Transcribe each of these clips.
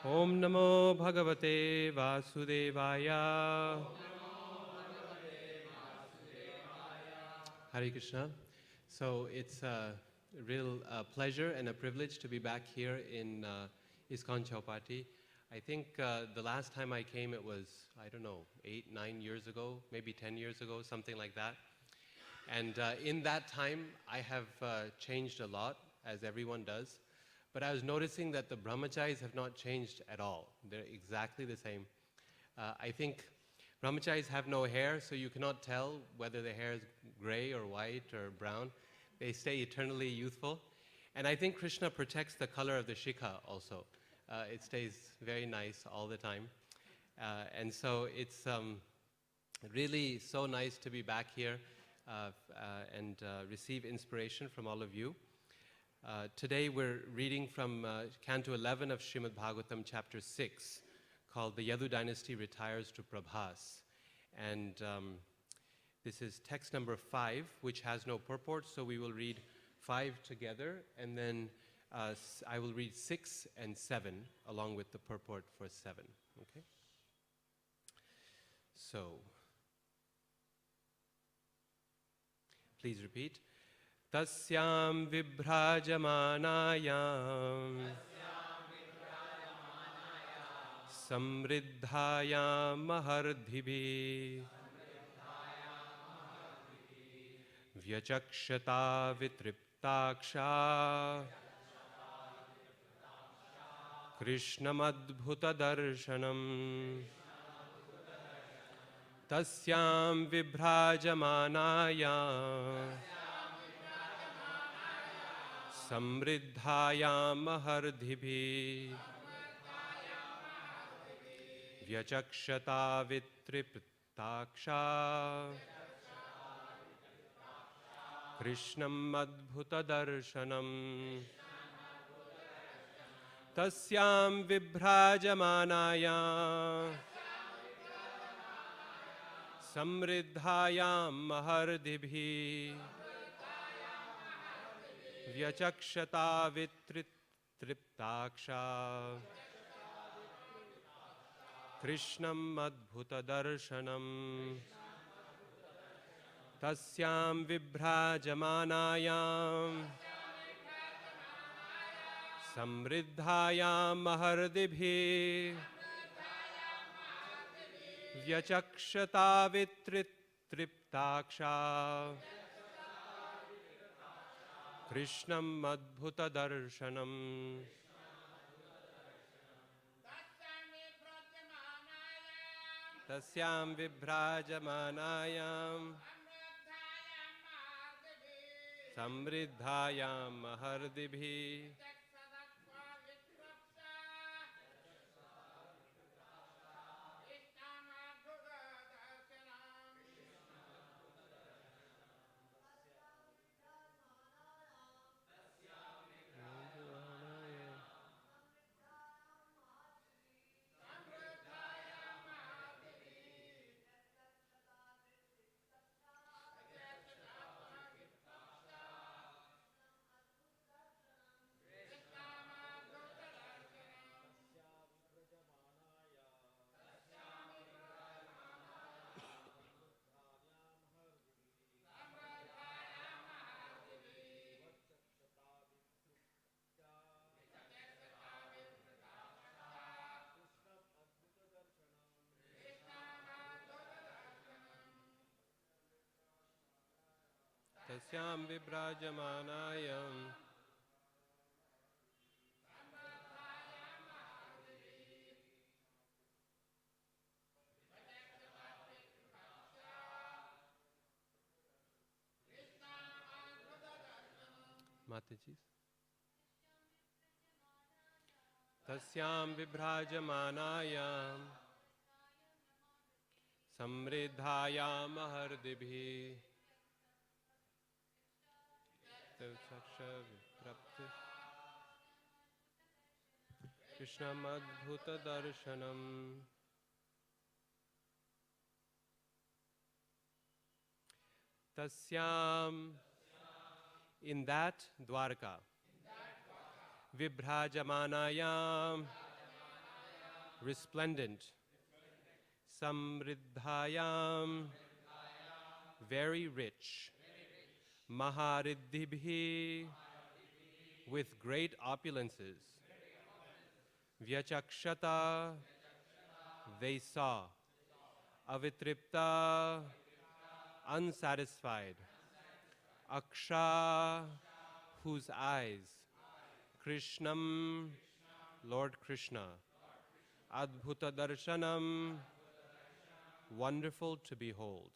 Om Namo Bhagavate Vasudevaya. Hare Krishna. So it's a real pleasure and a privilege to be back here in Iskcon Chowpatty. I think the last time I came it was, I don't know, 8, 9 years ago, maybe 10 years ago, something like that. And in that time, I have changed a lot, as everyone does. But I was noticing that the brahmacharis have not changed at all. They're exactly the same. I think brahmacharis have no hair, so you cannot tell whether the hair is gray or white or brown. They stay eternally youthful. And I think Krishna protects the color of the shikha also. It stays very nice all the time. And so it's really so nice to be back here and receive inspiration from all of you. Today we're reading from Canto 11 of Srimad Bhagavatam, Chapter 6, called The Yadu Dynasty Retires to Prabhas. And this is text number 5, which has no purport, so we will read 5 together, and then I will read 6 and 7, along with the purport for 7. Okay? So, please repeat. Tasyam vibhrajamanayam samriddhayam mahardhibhi vyachakshata vitriptaksha Krishnamadbhuta darshanam tasyam vibhrajamanayam samriddhayam mahardhibhi vyachakshata vitriptaksha Krishnam adbhuta darshanam tasyam vibhrajamanayam samriddhayam mahardhibhi vyachakshata vitriptaksha Krishnam adbhuta darshanam tasyam vibhrajamanayam samriddhayam mahardhibhi vyachakshata vitriptaksha Krishnam adbhuta darshanam tasyam vibhrajamanayam samriddhayam mahardhibhi tasyam vibhrajamanayam Mataji. Tasyam vibhrajamanayam samriddhayam mahardhibhi Krishnam adbhuta darshanam. Tasyam, in that Dwarka, vibhrajamanayam resplendent, samriddhayam, very rich, mahariddhibhi, with great opulences, vyachakshata, they saw, avitripta, unsatisfied, aksha, whose eyes, Krishnam, Lord Krishna, adbhuta darshanam, wonderful to behold.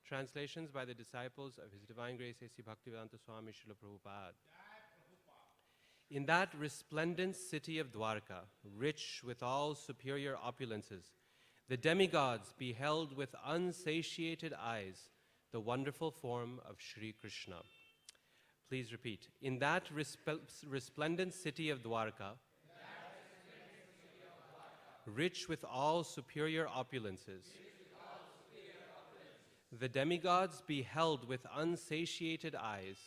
Translations by the disciples of His Divine Grace A.C. Bhaktivedanta Swami Srila Prabhupada. In that resplendent city of Dwarka, rich with all superior opulences, the demigods beheld with unsatiated eyes the wonderful form of Sri Krishna. Please repeat. In that resplendent city of Dwarka, rich with all superior opulences, the demigods beheld with unsatiated eyes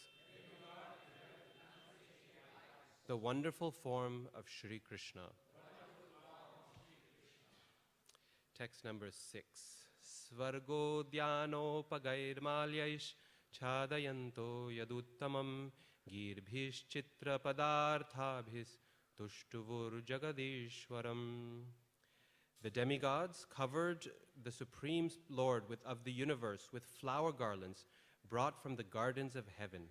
the wonderful form of Sri Krishna. Text number 6. Svargo dhyano pagairmalyaish chadayanto yaduttamam girbhish chitra padarthabhis tushtuvur jagadishwaram. The demigods covered the Supreme Lord of the universe with flower garlands brought from the gardens of heaven.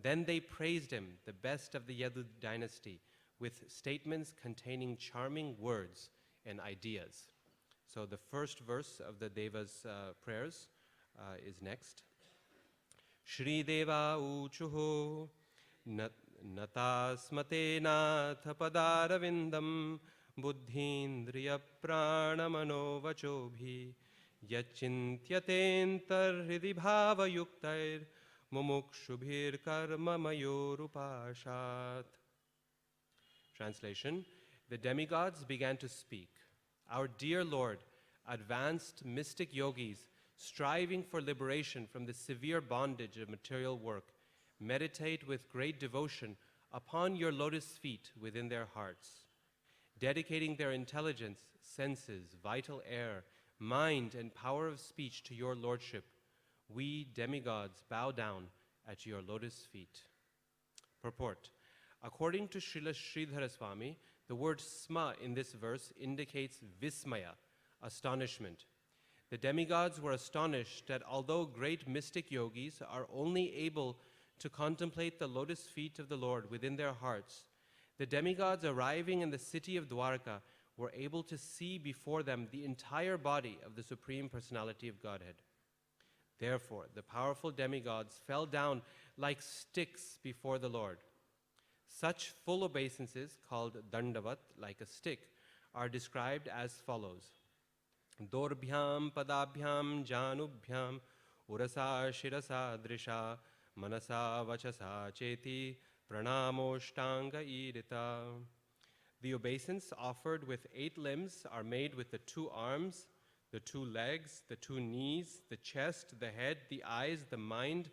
Then they praised him, the best of the Yadu dynasty, with statements containing charming words and ideas. So the first verse of the Deva's prayers is next. Shri Deva uchuhu natasmate nath padaravindam buddhindriya pranamano vachobhi yachintyate hridhi bhava yuktair mumukshubhir karma mayorupashat. Translation. The demigods began to speak. Our dear Lord, advanced mystic yogis, striving for liberation from the severe bondage of material work, meditate with great devotion upon your lotus feet within their hearts. Dedicating their intelligence, senses, vital air, mind, and power of speech to your lordship, we demigods bow down at your lotus feet. Purport. According to Srila Sridhara Swami, the word sma in this verse indicates vismaya, astonishment. The demigods were astonished that although great mystic yogis are only able to contemplate the lotus feet of the Lord within their hearts, the demigods arriving in the city of Dwarka were able to see before them the entire body of the Supreme Personality of Godhead. Therefore, the powerful demigods fell down like sticks before the Lord. Such full obeisances, called dandavat, like a stick, are described as follows. Dorbhyam padabhyam janubhyam urasa shirasa drisha manasa vachasa cheti pranamoshtanga irita. The obeisance offered with 8 limbs are made with the 2 arms, the 2 legs, the 2 knees, the chest, the head, the eyes, the mind,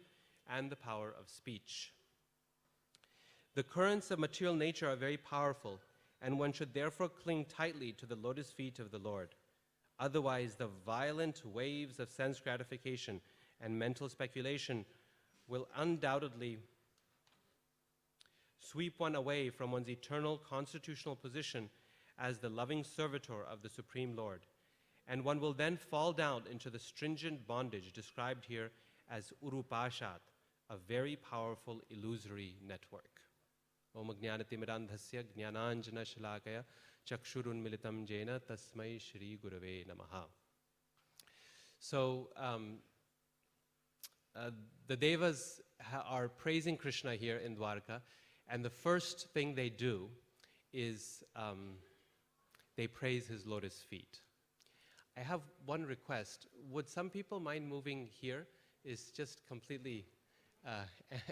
and the power of speech. The currents of material nature are very powerful, and one should therefore cling tightly to the lotus feet of the Lord. Otherwise, the violent waves of sense gratification and mental speculation will undoubtedly sweep one away from one's eternal constitutional position as the loving servitor of the Supreme Lord. And one will then fall down into the stringent bondage described here as urupashat, a very powerful illusory network. Om Jnanatimidandhasya Jnananjana Shalakaya Chakshurun Militam Jena Tasmai Shri Gurave Namaha. So the Devas are praising Krishna here in Dwarka, and the first thing they do is they praise his lotus feet. I have one request. Would some people mind moving here? It's just completely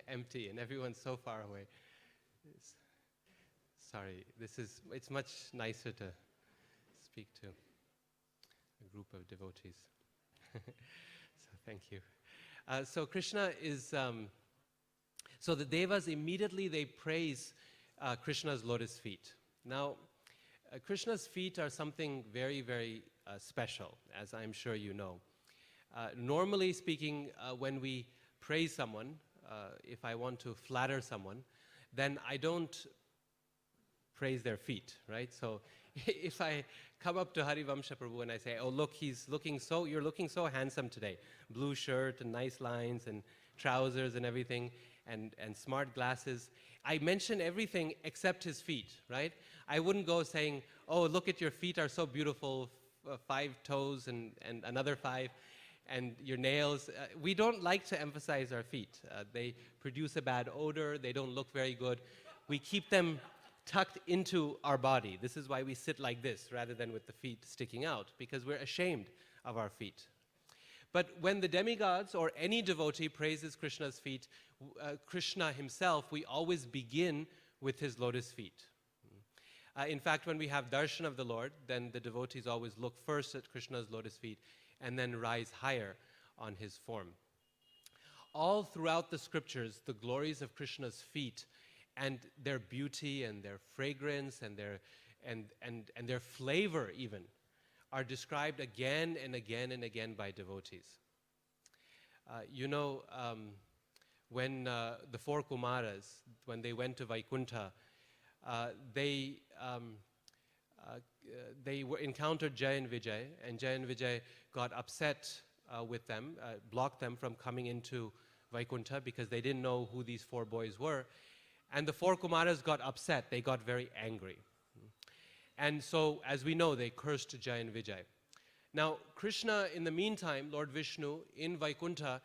empty and everyone's so far away. Sorry, it's much nicer to speak to a group of devotees. So thank you. So Krishna is, so the Devas immediately they praise Krishna's lotus feet. Now, Krishna's feet are something very, very special, as I'm sure you know. Normally speaking, when we praise someone, if I want to flatter someone, then I don't praise their feet, right? So if I come up to Harivamsha Prabhu and I say, oh, look, you're looking so handsome today. Blue shirt and nice lines and trousers and everything and smart glasses. I mention everything except his feet, right? I wouldn't go saying, oh, look at your feet are so beautiful, 5 toes and another 5, and your nails. We don't like to emphasize our feet. They produce a bad odor. They don't look very good. We keep them tucked into our body. This is why we sit like this rather than with the feet sticking out, because we're ashamed of our feet. But when the demigods or any devotee praises Krishna's feet, Krishna himself, we always begin with his lotus feet. In fact, when we have darshan of the Lord, then the devotees always look first at Krishna's lotus feet and then rise higher on his form. All throughout the scriptures, the glories of Krishna's feet and their beauty and their fragrance and their flavor even are described again and again and again by devotees. When the 4 Kumaras, when they went to Vaikuntha, they encountered Jay and Vijay, and Jay and Vijay got upset with them, blocked them from coming into Vaikuntha because they didn't know who these 4 boys were. And the 4 Kumaras got upset. They got very angry. And so, as we know, they cursed Jay and Vijay. Now, Krishna, in the meantime, Lord Vishnu, in Vaikuntha,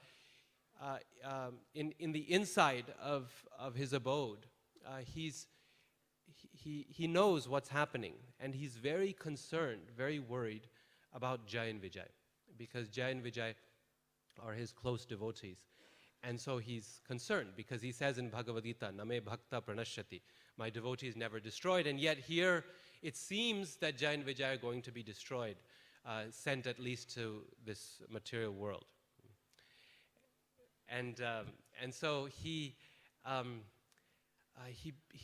in the inside of his abode, he knows what's happening. And he's very concerned, very worried about Jay and Vijay, because Jay and Vijay are his close devotees. And so he's concerned because he says in Bhagavad Gita, Name Bhakta Pranashyati, my devotee is never destroyed. And yet here it seems that Jay and Vijay are going to be destroyed, sent at least to this material world. And so he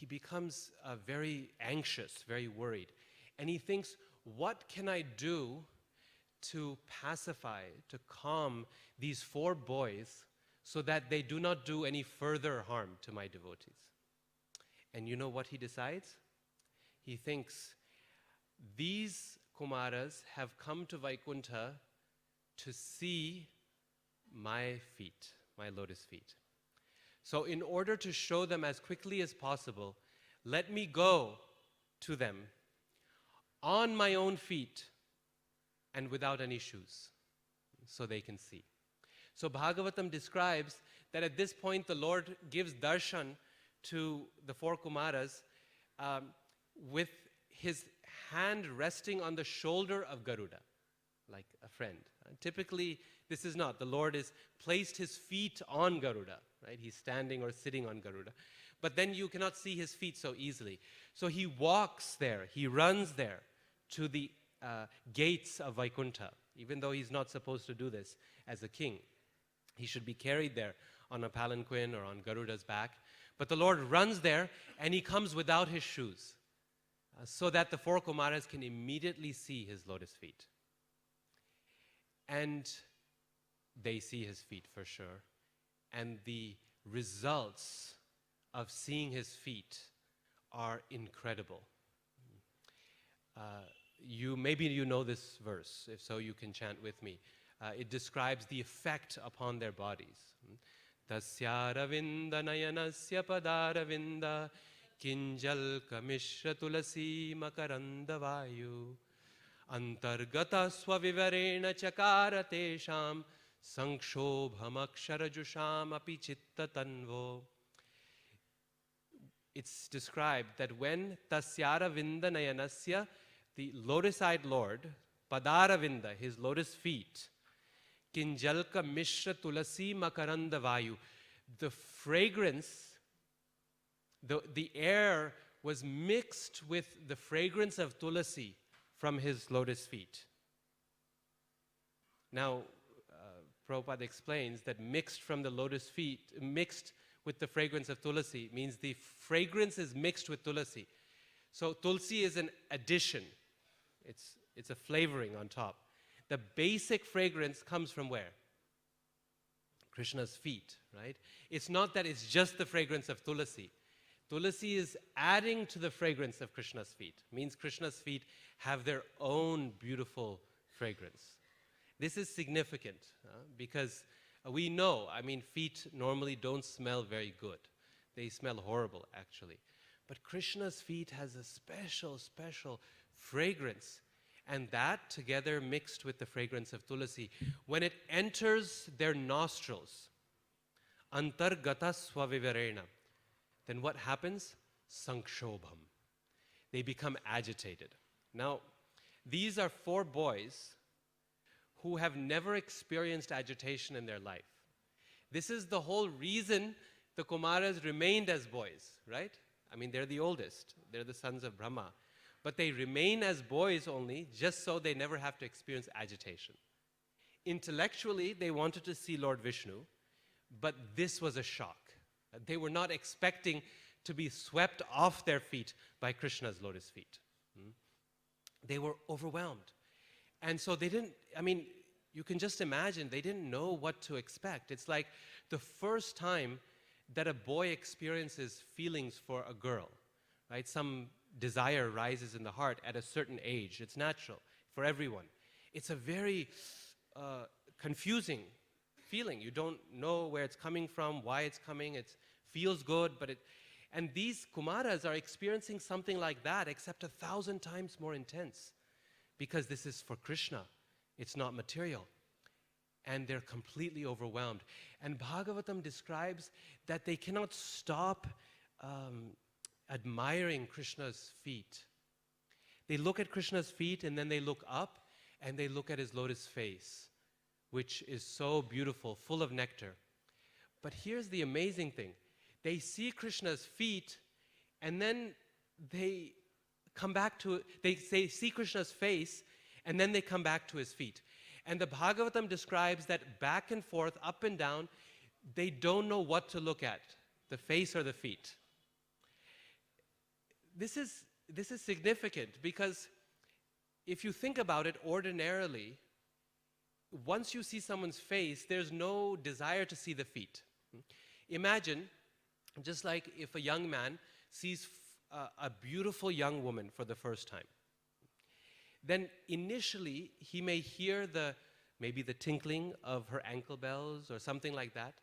becomes very anxious, very worried. And he thinks, what can I do to pacify, to calm these 4 boys so that they do not do any further harm to my devotees? And you know what he decides? He thinks, these Kumaras have come to Vaikuntha to see my feet, my lotus feet. So in order to show them as quickly as possible, let me go to them on my own feet and without any shoes, so they can see. So Bhagavatam describes that at this point the Lord gives darshan to the 4 Kumaras with his hand resting on the shoulder of Garuda, like a friend. Typically, this is not. The Lord has placed his feet on Garuda, right? He's standing or sitting on Garuda. But then you cannot see his feet so easily. So he walks there, he runs there to the gates of Vaikuntha, even though he's not supposed to do this as a king. He should be carried there on a palanquin or on Garuda's back. But the Lord runs there and he comes without his shoes so that the 4 Kumaras can immediately see his lotus feet. And they see his feet for sure. And the results of seeing his feet are incredible. Maybe you know this verse. If so, you can chant with me. It describes the effect upon their bodies. Tasyaravinda nayanasya padaravinda kinjalka mishra tulasi makaranda vayu antargata swavivarena chakara tesham sankshobham aksharajusham api chitta tanvo. It's described that when tasyaravinda nayanasya, the lotus-eyed Lord, padaravinda, his lotus feet, kinjalka mishra tulasi makaranda vayu, the fragrance, the air was mixed with the fragrance of tulasi from his lotus feet. Now, Prabhupada explains that mixed from the lotus feet, mixed with the fragrance of tulasi, means the fragrance is mixed with tulasi. So tulsi is an addition. It's a flavoring on top. The basic fragrance comes from where? Krishna's feet, right? It's not that it's just the fragrance of tulsi. Tulsi is adding to the fragrance of Krishna's feet. Means Krishna's feet have their own beautiful fragrance. This is significant because we know, feet normally don't smell very good. They smell horrible, actually. But Krishna's feet has a special, special fragrance. And that together mixed with the fragrance of tulsi, when it enters their nostrils, antargata swavivarena, then what happens? Sankshobham. They become agitated. Now, these are 4 boys who have never experienced agitation in their life. This is the whole reason the Kumaras remained as boys, right? They're the oldest. They're the sons of Brahma. But they remain as boys only, just so they never have to experience agitation. Intellectually, they wanted to see Lord Vishnu, but this was a shock. They were not expecting to be swept off their feet by Krishna's lotus feet. They were overwhelmed. And so they didn't, you can just imagine, they didn't know what to expect. It's like the first time that a boy experiences feelings for a girl, right? Some desire rises in the heart at a certain age. It's natural for everyone. It's a very confusing feeling. You don't know where it's coming from, why it's coming. It feels good, and these Kumaras are experiencing something like that, except 1,000 times more intense, because this is for Krishna. It's not material. And they're completely overwhelmed. And Bhagavatam describes that they cannot stop admiring Krishna's feet. They look at Krishna's feet and then they look up and they look at his lotus face, which is so beautiful, full of nectar. But here's the amazing thing. They see Krishna's feet and then they come back to, they see Krishna's face and then they come back to his feet. And the Bhagavatam describes that back and forth, up and down, they don't know what to look at, the face or the feet. This is significant because if you think about it ordinarily, once you see someone's face, there's no desire to see the feet. Imagine, just like if a young man sees a beautiful young woman for the first time, then initially he may hear maybe the tinkling of her ankle bells or something like that.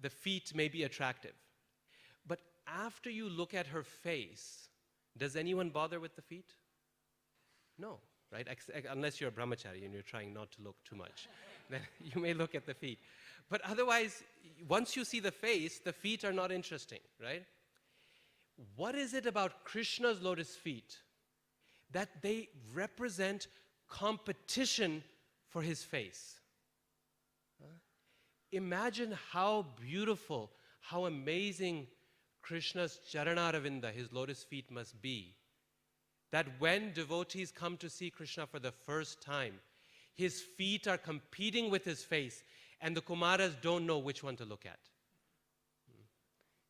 The feet may be attractive. But after you look at her face, does anyone bother with the feet? No, right? Unless you're a brahmachari and you're trying not to look too much. Then you may look at the feet. But otherwise, once you see the face, the feet are not interesting, right? What is it about Krishna's lotus feet that they represent competition for his face? Imagine how beautiful, how amazing Krishna's Charanaravinda, his lotus feet, must be. That when devotees come to see Krishna for the first time, his feet are competing with his face, and the Kumaras don't know which one to look at.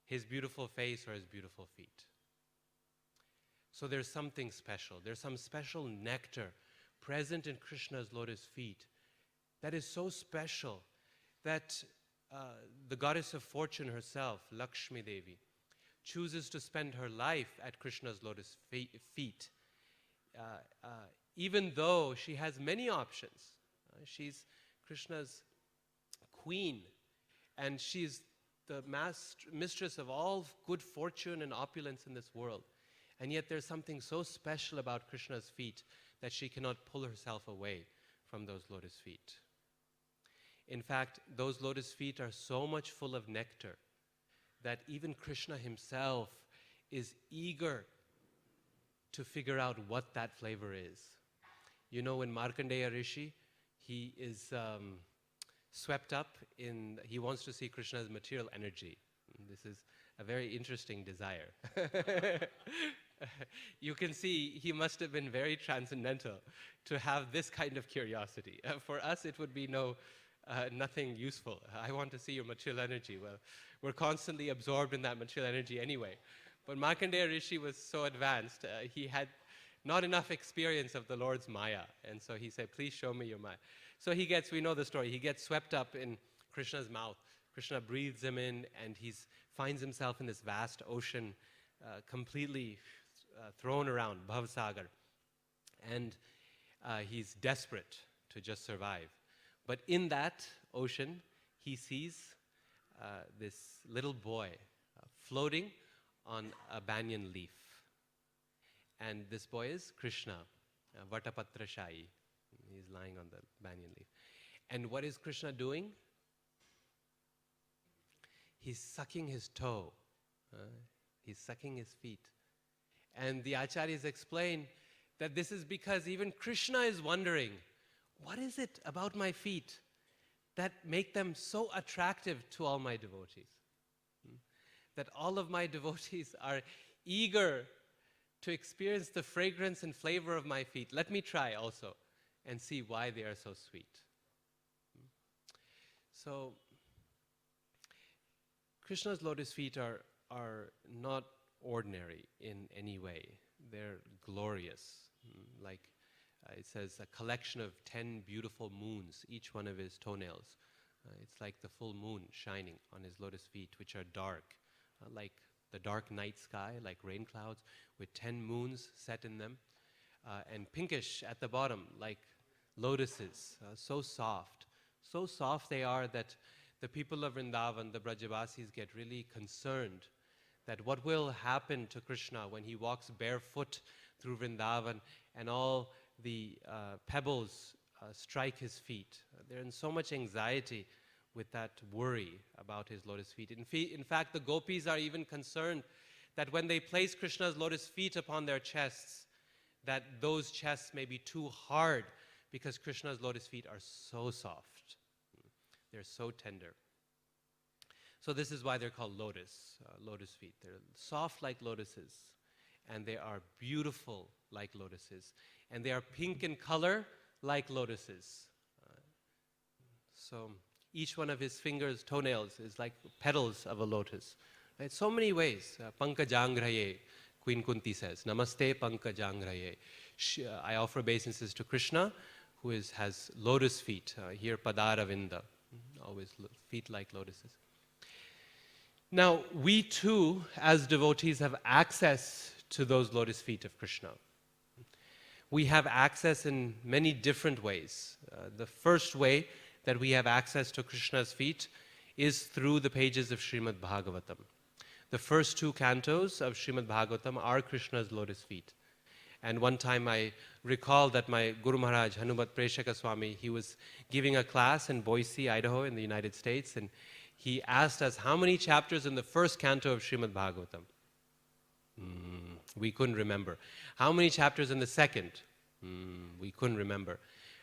His beautiful face or his beautiful feet. So there's something special. There's some special nectar present in Krishna's lotus feet that is so special that the goddess of fortune herself, Lakshmi Devi, chooses to spend her life at Krishna's lotus feet, even though she has many options. She's Krishna's queen, and she's the mistress of all good fortune and opulence in this world. And yet there's something so special about Krishna's feet that she cannot pull herself away from those lotus feet. In fact, those lotus feet are so much full of nectar that even Krishna himself is eager to figure out what that flavor is. You know, when Markandeya Rishi, he is swept up in, he wants to see Krishna's material energy. This is a very interesting desire. You can see he must have been very transcendental to have this kind of curiosity. For us, it would be nothing useful. I want to see your material energy. Well, we're constantly absorbed in that material energy anyway. But Markandeya Rishi was so advanced, he had not enough experience of the Lord's Maya. And so he said, please show me your Maya. So we know the story, he gets swept up in Krishna's mouth. Krishna breathes him in, and he finds himself in this vast ocean, completely thrown around, Bhavsagar. And he's desperate to just survive. But in that ocean, he sees this little boy floating on a banyan leaf. And this boy is Krishna, Vatapatra Shai. He's lying on the banyan leaf. And what is Krishna doing? He's sucking his toe. He's sucking his feet. And the acharyas explain that this is because even Krishna is wondering, what is it about my feet that make them so attractive to all my devotees? That all of my devotees are eager to experience the fragrance and flavor of my feet. Let me try also and see why they are so sweet. So, Krishna's lotus feet are not ordinary in any way. They're glorious. Like it says, a collection of 10 beautiful moons, each one of his toenails. It's like the full moon shining on his lotus feet, which are dark, like the dark night sky, like rain clouds, with 10 moons set in them, and pinkish at the bottom, like lotuses, so soft. So soft they are that the people of Vrindavan, the Brajavasis, get really concerned that what will happen to Krishna when he walks barefoot through Vrindavan and all the pebbles strike his feet. They're in so much anxiety with that worry about his lotus feet. In fact, the gopis are even concerned that when they place Krishna's lotus feet upon their chests, that those chests may be too hard because Krishna's lotus feet are so soft. They're so tender. So this is why they're called lotus feet. They're soft like lotuses, and they are beautiful like lotuses, and they are pink in color like lotuses. So each one of his fingers, toenails, is like petals of a lotus. Right? So many ways. Pankajangraye, Queen Kunti says, Namaste Pankajangraye. I offer obeisances to Krishna, who has lotus feet. Here, Padaravinda, always feet like lotuses. Now, we too, as devotees, have access to those lotus feet of Krishna. We have access in many different ways. The first way that we have access to Krishna's feet is through the pages of Srimad Bhagavatam. The first 2 cantos of Srimad Bhagavatam are Krishna's lotus feet. And one time I recall that my Guru Maharaj, Hanumat Preshaka Swami, he was giving a class in Boise, Idaho, in the United States, and he asked us how many chapters in the first canto of Srimad Bhagavatam. We couldn't remember. How many chapters in the second? We couldn't remember.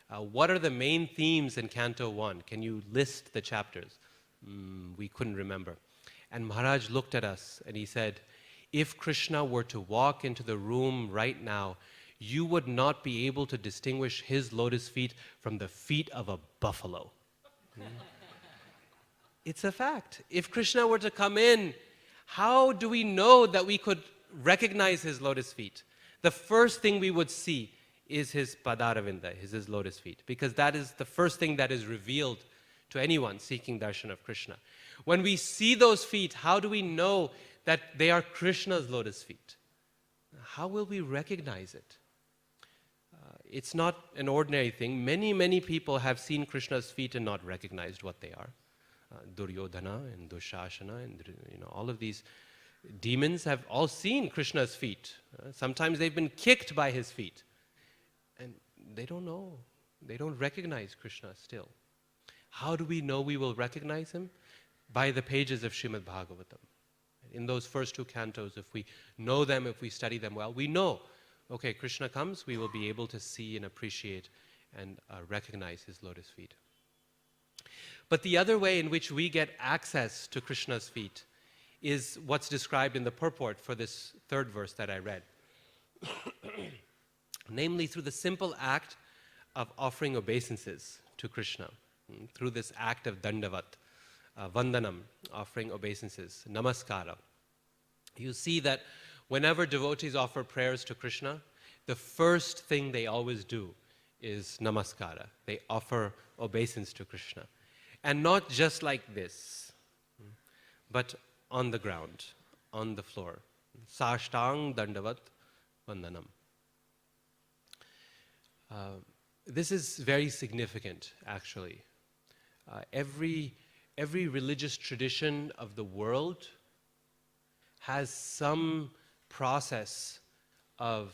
What are the main themes in Canto 1? Can you list the chapters? We couldn't remember. And Maharaj looked at us and he said, if Krishna were to walk into the room right now, you would not be able to distinguish his lotus feet from the feet of a buffalo. It's a fact. If Krishna were to come in, how do we know that we could recognize his lotus feet? The first thing we would see is his padaravinda, his lotus feet, because that is the first thing that is revealed to anyone seeking darshan of Krishna. When we see those feet, how do we know that they are Krishna's lotus feet? How will we recognize it? It's not an ordinary thing. Many, many people have seen Krishna's feet and not recognized what they are. Duryodhana and Dushasana and all of these demons have all seen Krishna's feet. Sometimes they've been kicked by his feet. And they don't know. They don't recognize Krishna still. How do we know we will recognize him? By the pages of Srimad Bhagavatam. In those first 2 cantos, if we know them, if we study them well, we know, okay, Krishna comes, we will be able to see and appreciate and recognize his lotus feet. But the other way in which we get access to Krishna's feet is what's described in the purport for this 3rd verse that I read. Namely, through the simple act of offering obeisances to Krishna, through this act of dandavat, vandanam, offering obeisances, namaskara. you see that whenever devotees offer prayers to Krishna, the first thing they always do is namaskara. They offer obeisance to Krishna. And not just like this, but on the ground, on the floor. Sashtang dandavat vandanam. This is very significant, actually. Every religious tradition of the world has some process of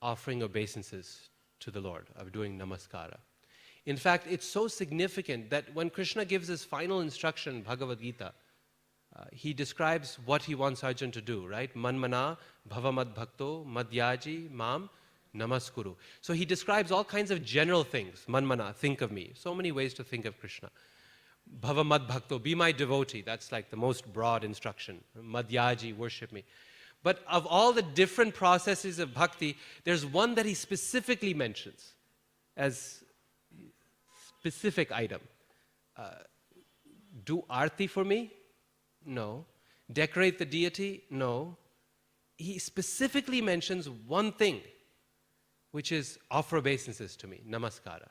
offering obeisances to the Lord, of doing namaskara. In fact, it's so significant that when Krishna gives his final instruction, Bhagavad Gita, he describes what he wants Arjuna to do, right? Manmana bhavamad bhakto madhyaji mam namaskuru. So he describes all kinds of general things. Manmana, think of me. So many ways to think of Krishna. Bhavamad bhakto, be my devotee. That's like the most broad instruction. Madhyaji, worship me. But of all the different processes of bhakti, there's one that he specifically mentions as specific item. Do arti for me? No. Decorate the deity? No. He specifically mentions one thing, which is offer obeisances to me, namaskara,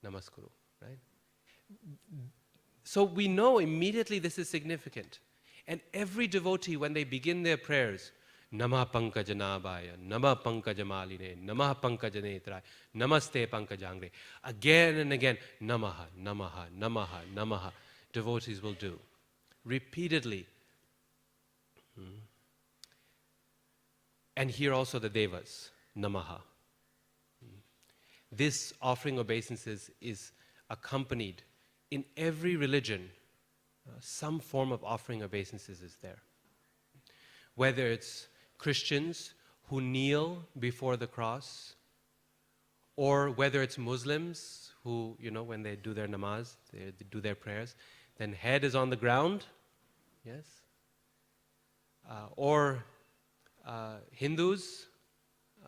namaskuru, right? So we know immediately this is significant. And every devotee, when they begin their prayers, Namah Pankajanabhaya, Namah Pankajamaline, Namah Pankajanetraya, Namaste Pankajangre, again and again, Namaha, Namaha, Namaha, Namaha, devotees will do. Repeatedly. And here also the devas, Namaha. This offering obeisances is accompanied in every religion. Some form of offering obeisances is there. Whether it's Christians who kneel before the cross, or whether it's Muslims who, when they do their namaz, they do their prayers, then head is on the ground, yes? Or Hindus,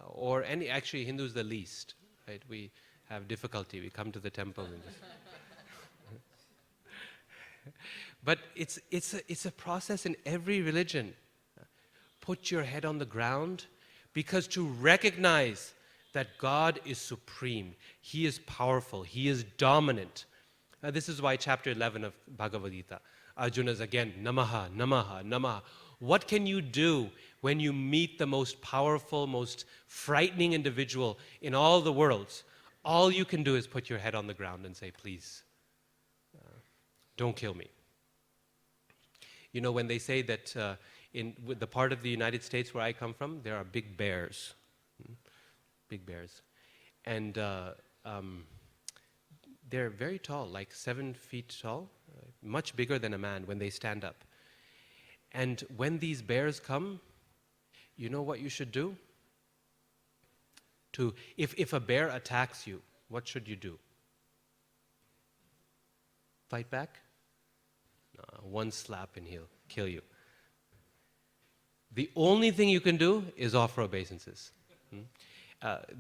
or actually Hindus the least, right? We have difficulty, we come to the temple and just... But it's a process in every religion. Put your head on the ground, because to recognize that God is supreme, He is powerful, He is dominant. This is why chapter 11 of Bhagavad Gita, Arjuna's again, Namaha, Namaha, Namaha. What can you do when you meet the most powerful, most frightening individual in all the worlds? All you can do is put your head on the ground and say, please, don't kill me. When they say that in the part of the United States where I come from, there are big bears. Big bears. And they're very tall, like 7 feet tall, much bigger than a man when they stand up. And when these bears come, you know what you should do? If a bear attacks you, what should you do? Fight back? No, one slap and he'll kill you. The only thing you can do is offer obeisances.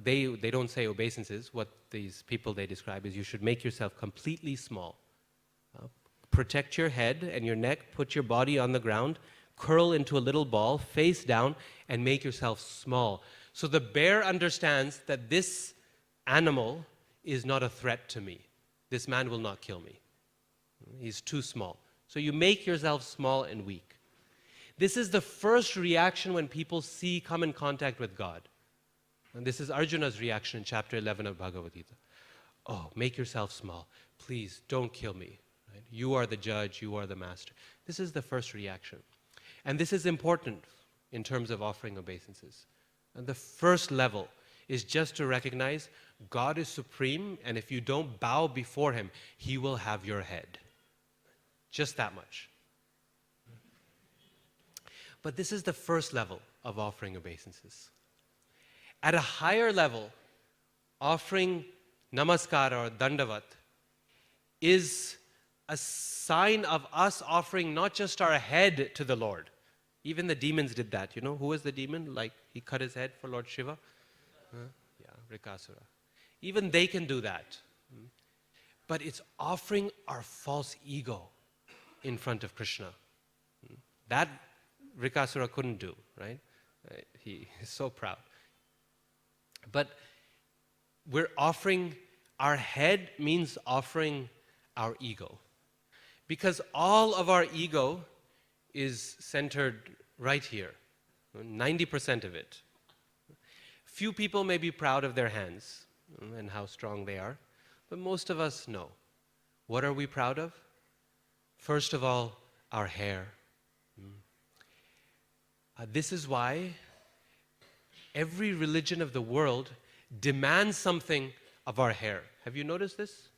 They don't say obeisances. What these people they describe is you should make yourself completely small. Protect your head and your neck, put your body on the ground, curl into a little ball, face down, and make yourself small. So the bear understands that this animal is not a threat to me. This man will not kill me. He's too small. So you make yourself small and weak. This is the first reaction when people come in contact with God. And this is Arjuna's reaction in chapter 11 of Bhagavad Gita. Oh, make yourself small. Please, don't kill me. Right? You are the judge, you are the master. This is the first reaction. And this is important in terms of offering obeisances. And the first level is just to recognize God is supreme, and if you don't bow before Him, He will have your head. Just that much. But this is the first level of offering obeisances. At a higher level, offering namaskara or dandavat is a sign of us offering not just our head to the Lord. Even the demons did that. Who was the demon? Like, he cut his head for Lord Shiva? Yeah, Rikasura. Even they can do that. But it's offering our false ego in front of Krishna. That Rikasura couldn't do, right? He is so proud. But we're offering, our head means offering our ego. Because all of our ego is centered right here, 90% of it. Few people may be proud of their hands and how strong they are, but most of us know. What are we proud of? First of all, our hair. This is why every religion of the world demands something of our hair. Have you noticed this?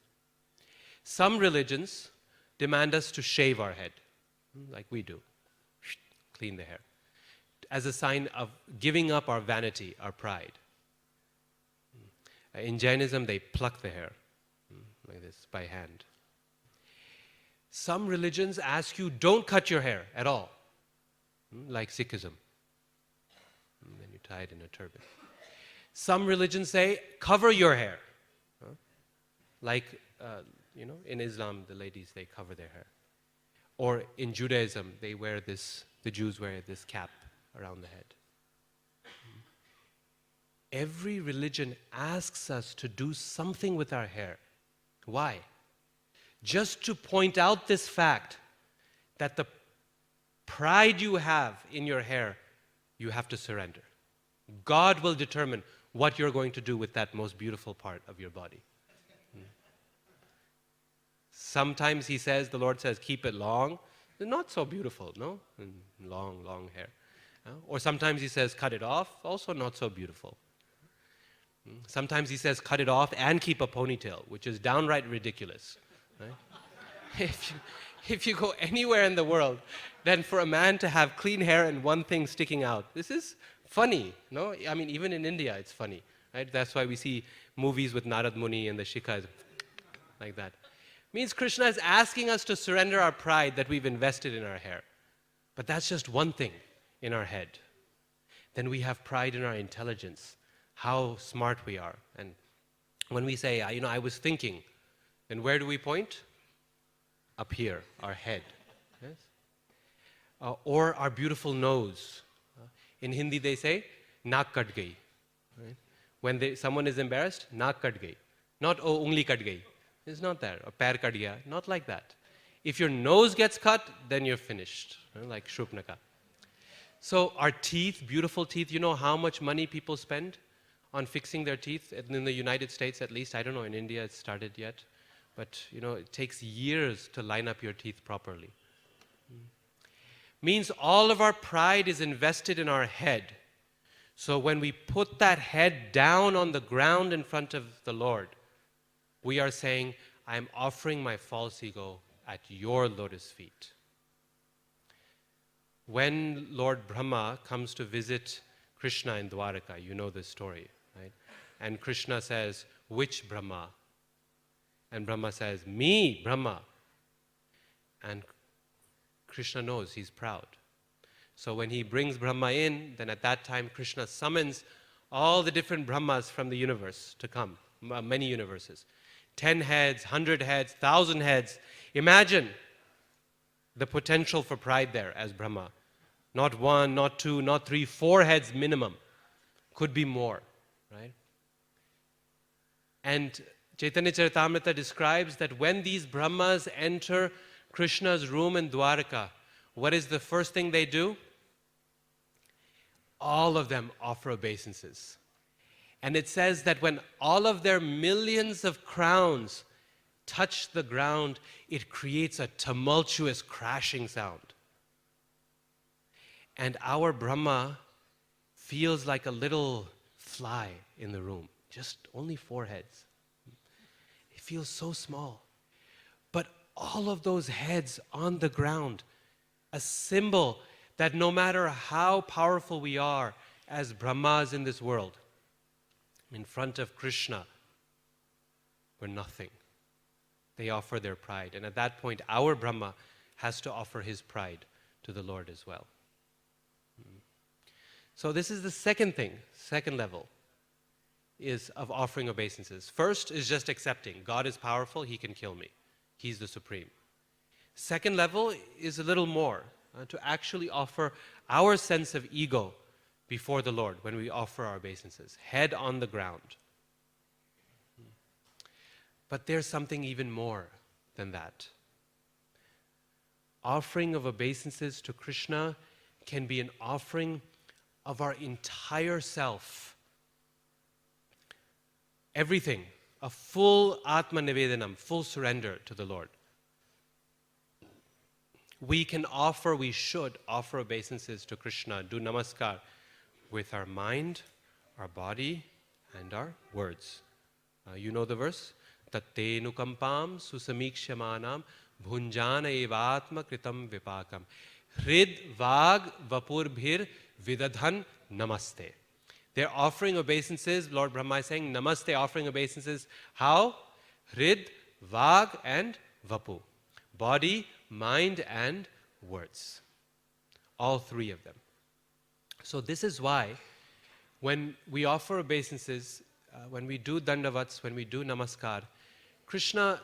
Some religions demand us to shave our head, like we do, clean the hair, as a sign of giving up our vanity, our pride. In Jainism, they pluck the hair, like this, by hand. Some religions ask you, don't cut your hair at all, like Sikhism. And then you tie it in a turban. Some religions say, cover your hair. Like, in Islam, the ladies, they cover their hair. Or in Judaism, they wear this, the Jews wear this cap around the head. Every religion asks us to do something with our hair. Why? Just to point out this fact that the pride you have in your hair, you have to surrender. God will determine what you're going to do with that most beautiful part of your body. Sometimes he says, the Lord says, keep it long. Not so beautiful, no? Long, long hair. Or sometimes he says, cut it off. Also not so beautiful. Sometimes he says, cut it off and keep a ponytail, which is downright ridiculous. Right? If you go anywhere in the world, then for a man to have clean hair and one thing sticking out, this is funny, no? I mean, even in India, it's funny, right? That's why we see movies with Narad Muni and the Shikhas, like that. Means Krishna is asking us to surrender our pride that we've invested in our hair. But that's just one thing in our head. Then we have pride in our intelligence, how smart we are. And when we say, I was thinking, then where do we point? Up here, our head. Yes? Or our beautiful nose. In Hindi they say, naak kat gayi. Right? When someone is embarrassed, naak kat gayi. Not, oh, ungli kat gayi. It's not there. Or pair kat gaya. Not like that. If your nose gets cut, then you're finished. Like Shupnaka. So our teeth, beautiful teeth, you know how much money people spend on fixing their teeth? In the United States at least. I don't know in India it's started yet. But it takes years to line up your teeth properly. Means all of our pride is invested in our head. So when we put that head down on the ground in front of the Lord, we are saying, I am offering my false ego at your lotus feet. When Lord Brahma comes to visit Krishna in Dwaraka, you know this story, right? And Krishna says, which Brahma? And Brahma says, me, Brahma. And Krishna knows he's proud. So when he brings Brahma in, then at that time Krishna summons all the different Brahmas from the universe to come, many universes. 10 heads, 100 heads, 1,000 heads. Imagine the potential for pride there as Brahma. Not 1, not 2, not 3, 4 heads minimum. Could be more, right? And Chaitanya Charitamrita describes that when these Brahmas enter Krishna's room in Dwaraka, what is the first thing they do? All of them offer obeisances. And it says that when all of their millions of crowns touch the ground, it creates a tumultuous crashing sound. And our Brahma feels like a little fly in the room, just only 4 heads. It feels so small. But all of those heads on the ground, a symbol that no matter how powerful we are as Brahmas in this world, in front of Krishna, we're nothing. They offer their pride. And at that point, our Brahma has to offer his pride to the Lord as well. So this is the second thing, second level, is of offering obeisances. First is just accepting. God is powerful, he can kill me. He's the supreme. Second level is a little more. to actually offer our sense of ego before the Lord when we offer our obeisances, head on the ground. But there's something even more than that. Offering of obeisances to Krishna can be an offering of our entire self. Everything, a full Atma Nivedanam, full surrender to the Lord. We should offer obeisances to Krishna, do namaskar with our mind, our body, and our words. You know the verse? Tatte nukampam susamikshyamanam bhunjana evatma kritam vipakam hrid vag vapurbhir vidadhan namaste. They're offering obeisances. Lord Brahma is saying namaste, offering obeisances. How? Hrid, vag, and vapu. Body, mind, and words. All three of them. So this is why when we offer obeisances, when we do dandavats, when we do namaskar, Krishna,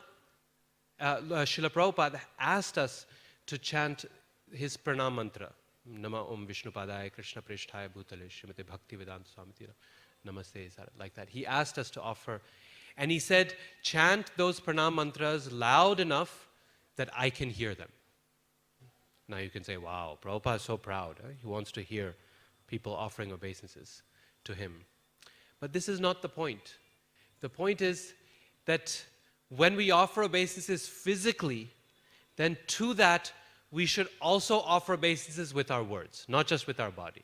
Srila Prabhupada asked us to chant his pranam mantra. Nama Om Vishnupadaya Krishna Prishtaya Bhutale Srimate Bhaktivedanta Swamitira Namaste, like that. He asked us to offer, and he said, chant those pranam mantras loud enough that I can hear them. Now you can say, wow, Prabhupada is so proud. He wants to hear people offering obeisances to him. But this is not the point. The point is that when we offer obeisances physically, then to that we should also offer obeisances with our words, not just with our body.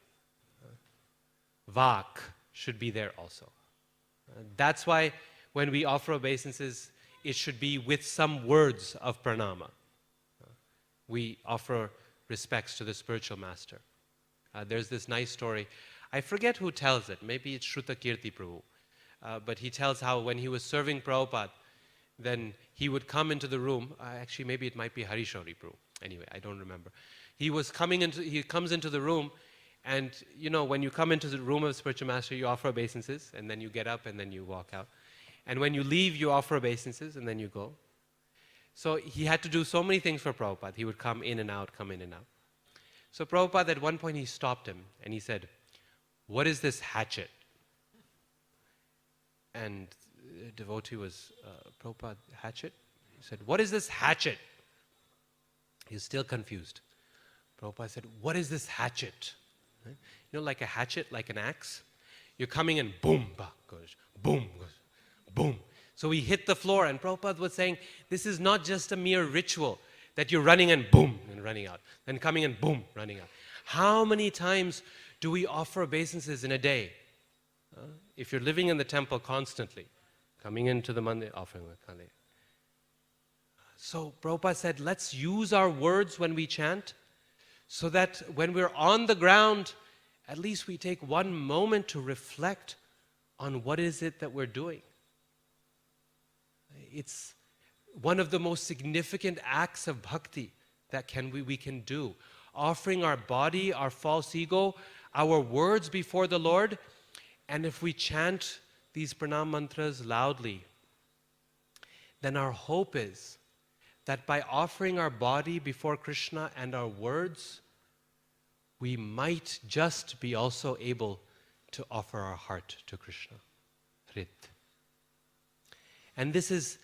Vak should be there also. That's why when we offer obeisances, it should be with some words of pranama. We offer respects to the spiritual master. There's this nice story. I forget who tells it. Maybe it's Shruta Kirti Prabhu. But he tells how when he was serving Prabhupada, then he would come into the room. Actually, maybe it might be Harishori Prabhu. Anyway, I don't remember. He comes into the room, and you know, when you come into the room of the spiritual master, you offer obeisances, and then you get up, and then you walk out. And when you leave, you offer obeisances, and then you go. So he had to do so many things for Prabhupada. He would come in and out, come in and out. So Prabhupada, at one point, he stopped him, and he said, "What is this hatchet?" And the devotee was, Prabhupada, hatchet? He said, "What is this hatchet?" He's still confused. Prabhupada said, "What is this hatchet?" Right? You know, like a hatchet, like an axe? You're coming and boom, goes, boom, goes, boom. So we hit the floor, and Prabhupada was saying, this is not just a mere ritual that you're running and boom, and running out, then coming and boom, running out. How many times do we offer obeisances in a day? If you're living in the temple constantly, coming into the mandir, offering the kali. So Prabhupada said, let's use our words when we chant, so that when we're on the ground, at least we take one moment to reflect on what is it that we're doing. It's one of the most significant acts of bhakti that we can do. Offering our body, our false ego, our words before the Lord, and if we chant these pranam mantras loudly, then our hope is that by offering our body before Krishna and our words, we might just be also able to offer our heart to Krishna. Hrit. And this is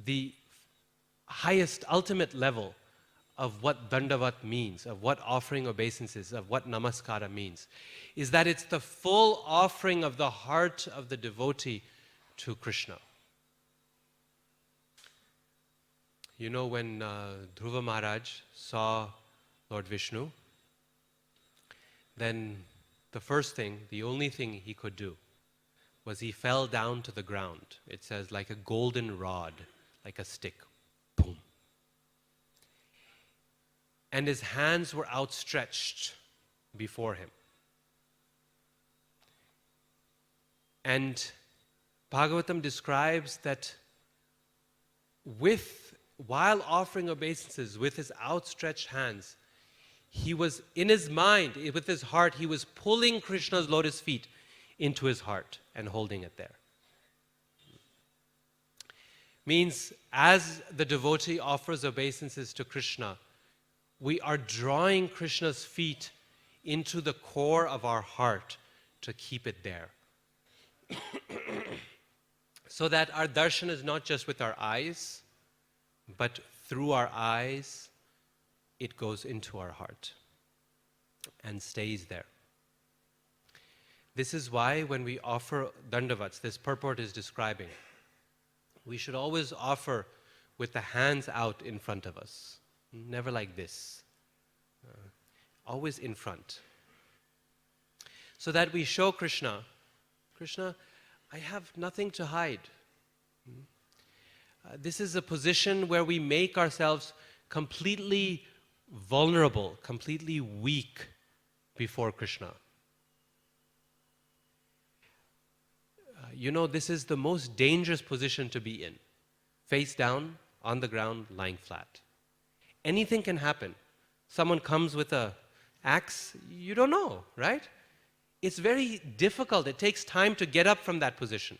the highest, ultimate level of what dandavat means, of what offering obeisances, of what namaskara means, is that it's the full offering of the heart of the devotee to Krishna. You know, when Dhruva Maharaj saw Lord Vishnu, then the first thing, the only thing he could do was he fell down to the ground. It says like a golden rod, like a stick. Boom. And his hands were outstretched before him. And Bhagavatam describes that while offering obeisances with his outstretched hands, he was in his mind, with his heart, he was pulling Krishna's lotus feet into his heart and holding it there. Means as the devotee offers obeisances to Krishna, we are drawing Krishna's feet into the core of our heart to keep it there. So that our darshan is not just with our eyes, but through our eyes, it goes into our heart and stays there. This is why when we offer dandavats, this purport is describing, we should always offer with the hands out in front of us. Never like this. Always in front. So that we show Krishna, Krishna, I have nothing to hide. This is a position where we make ourselves completely vulnerable, completely weak before Krishna. This is the most dangerous position to be in. Face down, on the ground, lying flat. Anything can happen. Someone comes with an axe, you don't know, right? It's very difficult. It takes time to get up from that position.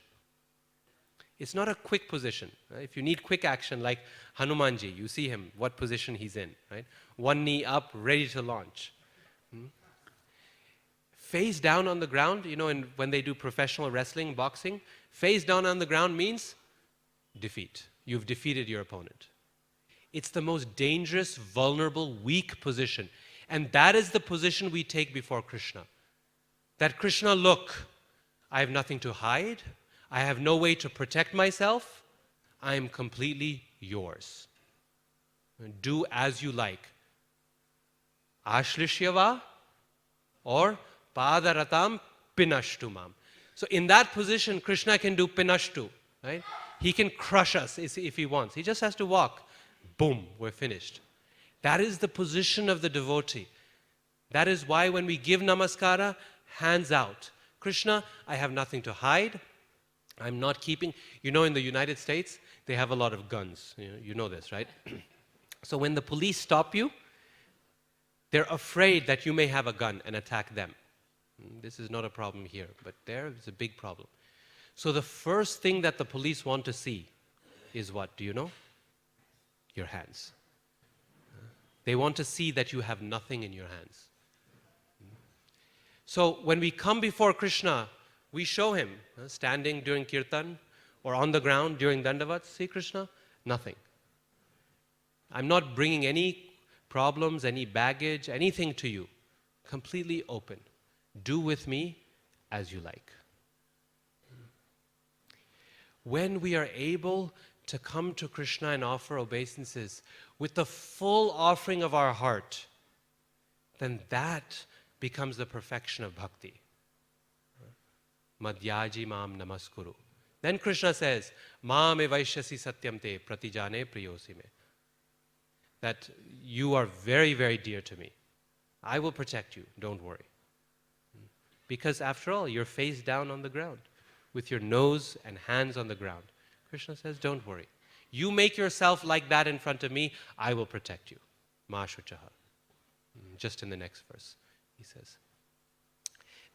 It's not a quick position. Right? If you need quick action, like Hanumanji, you see him, what position he's in, right? One knee up, ready to launch. Face down on the ground, when they do professional wrestling, boxing, face down on the ground means defeat. You've defeated your opponent. It's the most dangerous, vulnerable, weak position. And that is the position we take before Krishna. That Krishna, look, I have nothing to hide. I have no way to protect myself. I am completely yours. Do as you like. Ashlishyava or Padaratam Pinashtumam. So in that position, Krishna can do Pinashtu, right? He can crush us if he wants. He just has to walk. Boom, we're finished. That is the position of the devotee. That is why when we give namaskara, hands out. Krishna, I have nothing to hide. I'm not keeping... in the United States, they have a lot of guns. You know this, right? So when the police stop you, they're afraid that you may have a gun and attack them. This is not a problem here, but there is a big problem. So the first thing that the police want to see is what? Do you know? Your hands. They want to see that you have nothing in your hands. So when we come before Krishna, we show him, standing during kirtan or on the ground during dandavats, see Krishna, nothing. I'm not bringing any problems, any baggage, anything to you. Completely open. Do with me as you like. When we are able to come to Krishna and offer obeisances with the full offering of our heart, then that becomes the perfection of bhakti. Madhyaji mam namaskuru. Then Krishna says, Mam evaishyasi satyam te pratijane priyosi me. That you are very, very dear to me. I will protect you, don't worry. Because after all, you're face down on the ground, with your nose and hands on the ground. Krishna says, don't worry. You make yourself like that in front of me, I will protect you. Ma shuchaha. Just in the next verse, he says.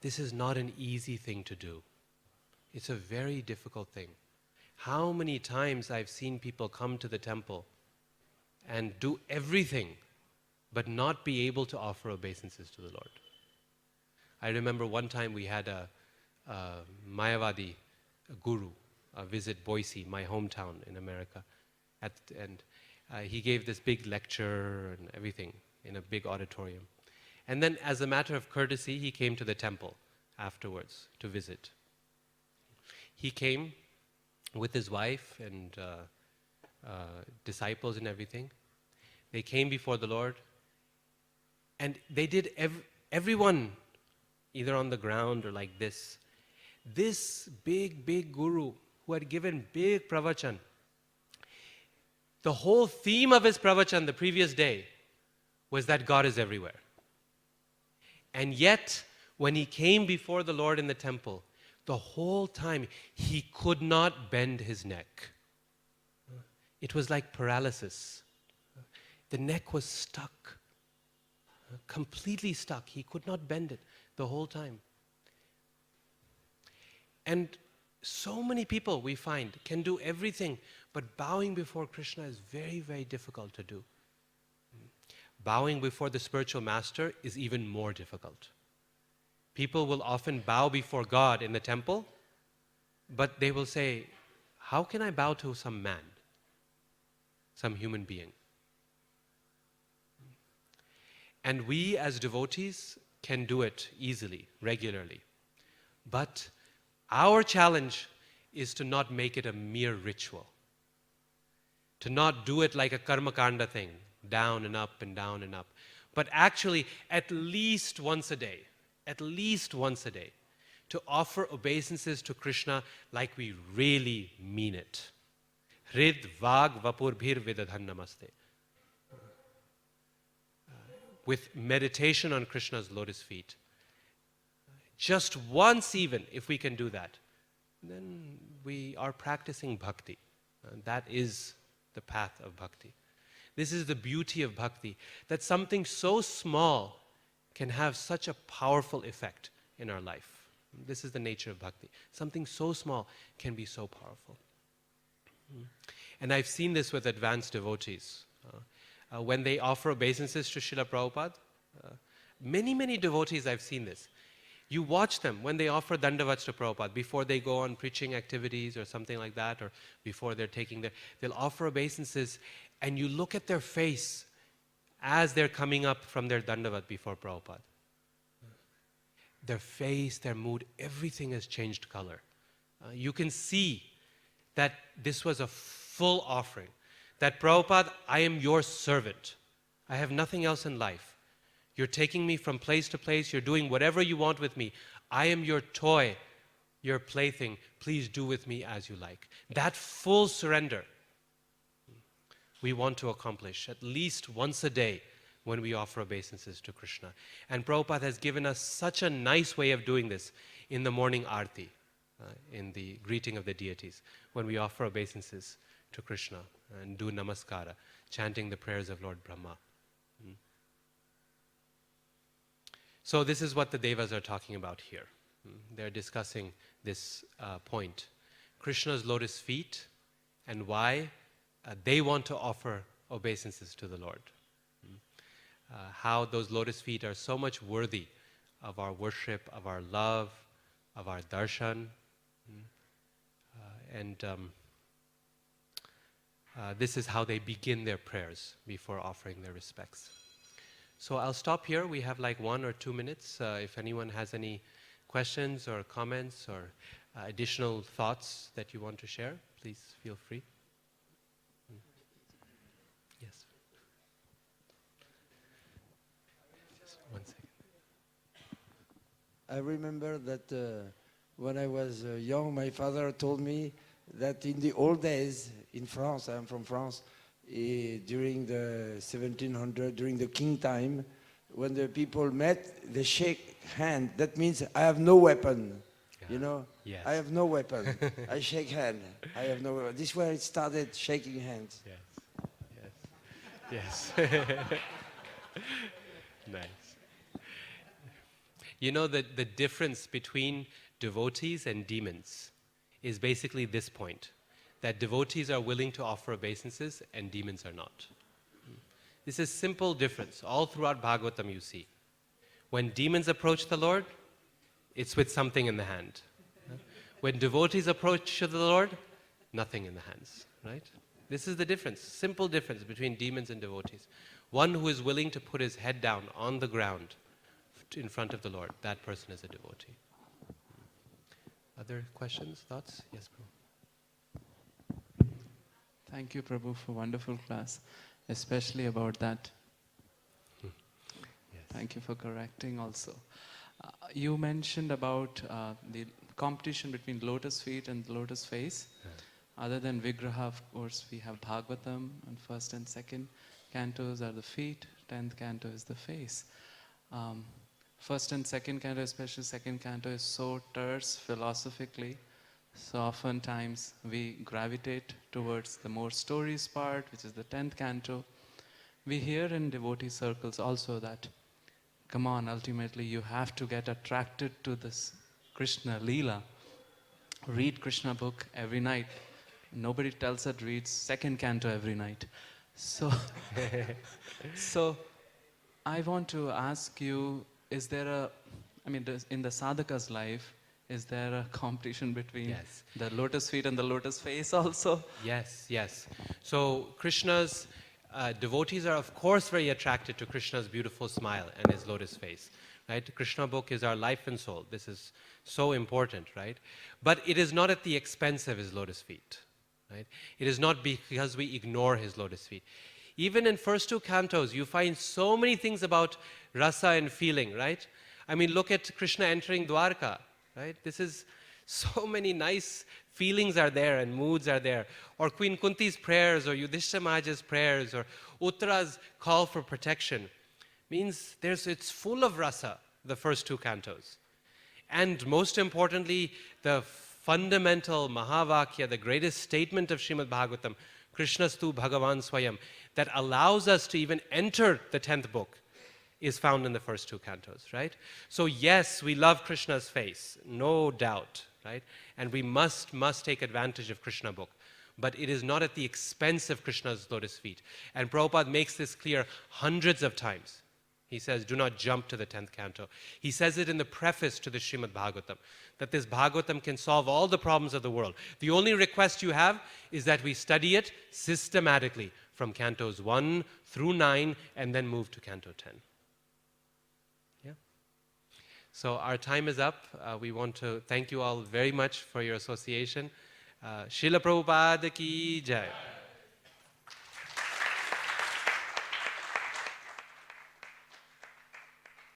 This is not an easy thing to do. It's a very difficult thing. How many times I've seen people come to the temple and do everything, but not be able to offer obeisances to the Lord. I remember one time we had a Mayavadi guru visit Boise, my hometown in America. And he gave this big lecture and everything in a big auditorium. And then as a matter of courtesy, he came to the temple afterwards to visit. He came with his wife and disciples and everything. They came before the Lord, and they did everyone either on the ground or like this. This big guru who had given big pravachan, the whole theme of his pravachan the previous day was that God is everywhere. And yet, when he came before the Lord in the temple, the whole time he could not bend his neck. It was like paralysis. The neck was stuck, completely stuck. He could not bend it the whole time. And so many people, we find, can do everything, but bowing before Krishna is very, very difficult to do. bowing before the spiritual master is even more difficult. People will often bow before God in the temple, but they will say, how can I bow to some man, some human being? And we as devotees can do it easily, regularly. But our challenge is to not make it a mere ritual. To not do it like a karma kanda thing, down and up and down and up. But actually, at least once a day, to offer obeisances to Krishna like we really mean it. Hrid vag vapur bhir vidadhan namaste. With meditation on Krishna's lotus feet. Just once even, if we can do that, then we are practicing bhakti. That is the path of bhakti. This is the beauty of bhakti, that something so small can have such a powerful effect in our life. This is the nature of bhakti. Something so small can be so powerful. And I've seen this with advanced devotees. When they offer obeisances to Srila Prabhupada, many devotees I've seen this. You watch them when they offer dandavats to Prabhupada, before they go on preaching activities or something like that, or before they're they'll offer obeisances, and you look at their face as they're coming up from their dandavat before Prabhupada. Their face, their mood, everything has changed color. You can see that this was a full offering. That Prabhupada, I am your servant. I have nothing else in life. You're taking me from place to place. You're doing whatever you want with me. I am your toy, your plaything. Please do with me as you like. That full surrender we want to accomplish at least once a day when we offer obeisances to Krishna. And Prabhupada has given us such a nice way of doing this in the morning arti, in the greeting of the deities, when we offer obeisances to Krishna and do namaskara, chanting the prayers of Lord Brahma. So this is what the Devas are talking about here. They're discussing this point. Krishna's lotus feet and why they want to offer obeisances to the Lord. How those lotus feet are so much worthy of our worship, of our love, of our darshan. This is how they begin their prayers before offering their respects. So I'll stop here. We have like 1 or 2 minutes. If anyone has any questions or comments or additional thoughts that you want to share, please feel free. Yes. Just 1 second. I remember that when I was young, my father told me that in the old days in France, I'm from France, during the 1700, during the king time, when the people met, they shake hand. That means I have no weapon, you know? Yes. I have no weapon. I shake hand. I have no weapon. This is where it started, shaking hands. Yes. Yes. Nice. You know that the difference between devotees and demons is basically this point, that devotees are willing to offer obeisances and demons are not. This is a simple difference. All throughout Bhagavatam you see. When demons approach the Lord, it's with something in the hand. When devotees approach the Lord, nothing in the hands, right? This is the difference, simple difference between demons and devotees. One who is willing to put his head down on the ground in front of the Lord, that person is a devotee. Other questions, thoughts? Yes, Prabhu. Thank you, Prabhu, for wonderful class, especially about that. Yes. Thank you for correcting also. You mentioned about the competition between lotus feet and lotus face. Other than Vigraha, of course, we have Bhagavatam, and first and second cantos are the feet, 10th canto is the face. First and second canto, especially second canto, is so terse philosophically. So oftentimes we gravitate towards the more stories part, which is the 10th canto. We hear in devotee circles also that, come on, ultimately you have to get attracted to this Krishna Leela. Read Krishna book every night. Nobody tells us read second canto every night. So I want to ask you, is there a, I mean, in the sadhaka's life, is there a competition between Yes. the lotus feet and the lotus face also? Yes, yes. So Krishna's devotees are of course very attracted to Krishna's beautiful smile and his lotus face. Right? The Krishna book is our life and soul. This is so important, right? But it is not at the expense of his lotus feet. Right? It is not because we ignore his lotus feet. Even in first two cantos, you find so many things about rasa and feeling, right? I mean, look at Krishna entering Dwarka, right? This is so many nice feelings are there and moods are there. Or Queen Kunti's prayers, or Yudhishthira Maharaj's prayers, or Uttara's call for protection. Means it's full of rasa, the first two cantos. And most importantly, the fundamental Mahavakya, the greatest statement of Srimad Bhagavatam, Krishnastu Bhagavan Swayam, that allows us to even enter the 10th book, is found in the first two cantos, right? So yes, we love Krishna's face, no doubt, right? And we must take advantage of Krishna book. But it is not at the expense of Krishna's lotus feet. And Prabhupada makes this clear hundreds of times. He says, do not jump to the 10th canto. He says it in the preface to the Srimad Bhagavatam, that this Bhagavatam can solve all the problems of the world. The only request you have is that we study it systematically from cantos 1 through 9 and then move to canto 10. Yeah. So our time is up. We want to thank you all very much for your association. Srila Prabhupada ki jai.